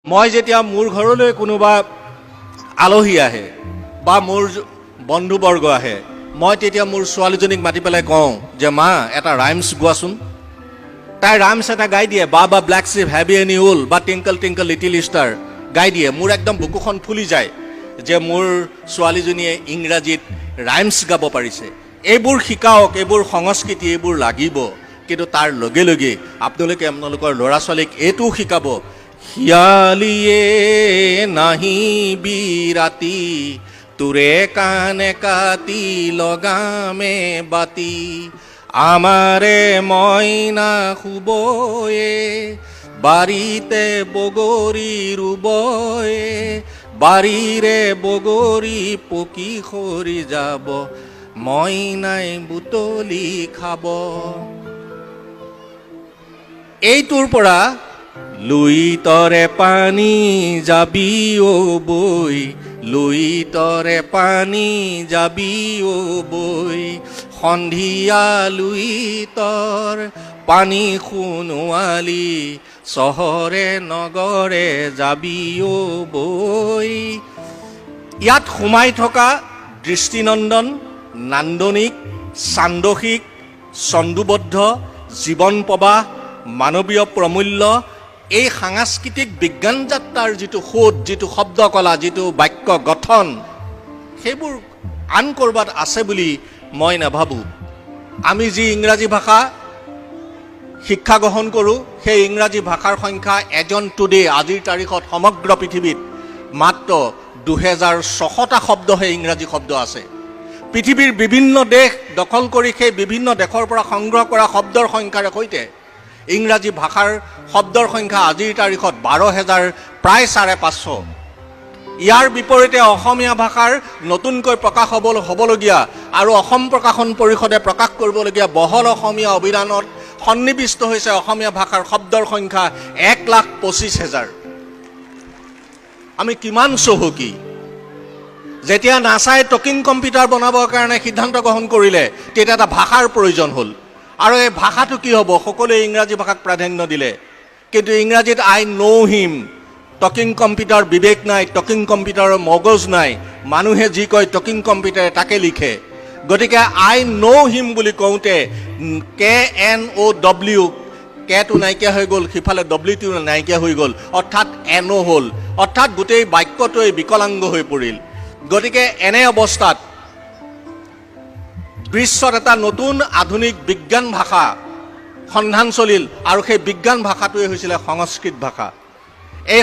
মই যেতিয়া মোৰ ঘৰলৈ কোনোবা আলহী আহে বা মোৰ বন্ধুবৰ্গ আহে, মই তেতিয়া মোৰ ছোৱালীজনীক মাতি পেলাই কওঁ যে মা এটা ৰাইমছ গোৱাচোন। তাই ৰাইমছ এটা গাই দিয়ে, baa black sheep have you any wool বা টিংকল টিংকল লিটিল ষ্টাৰ গাই দিয়ে। মোৰ একদম বুকুখন ফুলি যায় যে মোৰ ছোৱালীজনীয়ে ইংৰাজীত ৰাইমছ গাব পাৰিছে। এইবোৰ শিকাওক, এইবোৰ সংস্কৃতি, এইবোৰ লাগিব। কিন্তু তাৰ লগে লগে আপোনালোকে আপোনালোকৰ ল'ৰা ছোৱালীক এইটোও শিকাব, হিয়ালিয়ে নাহিবি ৰাতি, তোৰে কাণে কাটি লগামে বাতি, আমাৰে মইনা শুবয়ে, বাৰীতে বগৰী ৰুবয়ে, বাৰীৰে বগৰী পকি সৰি যাব, মইনাই বুটলি খাব। এইটোৰ পৰা লুইতৰে পানী যাবি অ বৈ, লুইতৰে পানী যাবি অ বৈ, সন্ধিয়া লুইতৰ পানী সোণোৱালি, চহৰে নগৰে যাবি অ বৈ। ইয়াত সোমাই থকা দৃষ্টিনন্দন, নান্দনিক, ছান্দসিক, ছন্দোবদ্ধ, জীৱন প্ৰবাহ, মানৱীয় প্ৰমূল্য, এই সাংস্কৃতিক বিজ্ঞান যাত্ৰাৰ যিটো সোঁত, যিটো শব্দকলা, যিটো বাক্য গঠন, সেইবোৰ আন ক'ৰবাত আছে বুলি মই নাভাবোঁ। আমি যি ইংৰাজী ভাষা শিক্ষা গ্ৰহণ কৰোঁ, সেই ইংৰাজী ভাষাৰ সংখ্যা এজন টুডে, আজিৰ তাৰিখত সমগ্ৰ পৃথিৱীত মাত্ৰ 2600টা শব্দহে ইংৰাজী শব্দ আছে। পৃথিৱীৰ বিভিন্ন দেশ দখল কৰি সেই বিভিন্ন দেশৰ পৰা সংগ্ৰহ কৰা শব্দৰ সংখ্যাৰ সৈতে ইংৰাজী ভাষাৰ শব্দৰ সংখ্যা আজিৰ তাৰিখত 12,000, প্ৰায় 550। ইয়াৰ বিপৰীতে অসমীয়া ভাষাৰ নতুনকৈ প্ৰকাশ হ'বলগীয়া আৰু অসম প্ৰকাশন পৰিষদে প্ৰকাশ কৰিবলগীয়া বহল অসমীয়া অভিধানত সন্নিৱিষ্ট হৈছে অসমীয়া ভাষাৰ শব্দৰ সংখ্যা 1,25,000। আমি কিমান চহকী! যেতিয়া নাছাই টকিং কম্পিউটাৰ বনাবৰ কাৰণে সিদ্ধান্ত গ্ৰহণ কৰিলে, তেতিয়া এটা ভাষাৰ প্ৰয়োজন হ'ল। আৰু এই ভাষাটো কি হ'ব? সকলোৱে ইংৰাজী ভাষাক প্ৰাধান্য দিলে। কিন্তু ইংৰাজীত আই ন' হিম, টকিং কম্পিউটাৰ বিবেক নাই, টকিং কম্পিউটাৰৰ মগজ নাই। মানুহে যি কয় টকিং কম্পিউটাৰে তাকে লিখে। গতিকে আই ন' হিম বুলি কওঁতে KNOW, কেটো নাইকিয়া হৈ গ'ল, সিফালে ডব্লিউটো নাইকিয়া হৈ গ'ল, অৰ্থাৎ NO হ'ল, অৰ্থাৎ গোটেই বাক্যটোৱে বিকলাংগ হৈ পৰিল। গতিকে এনে অৱস্থাত বিশ্বত এটা নতুন আধুনিক বিজ্ঞান ভাষা সন্ধান চলিল, আৰু সেই বিজ্ঞান ভাষাটোৱে হৈছিলে সংস্কৃত ভাষা। এই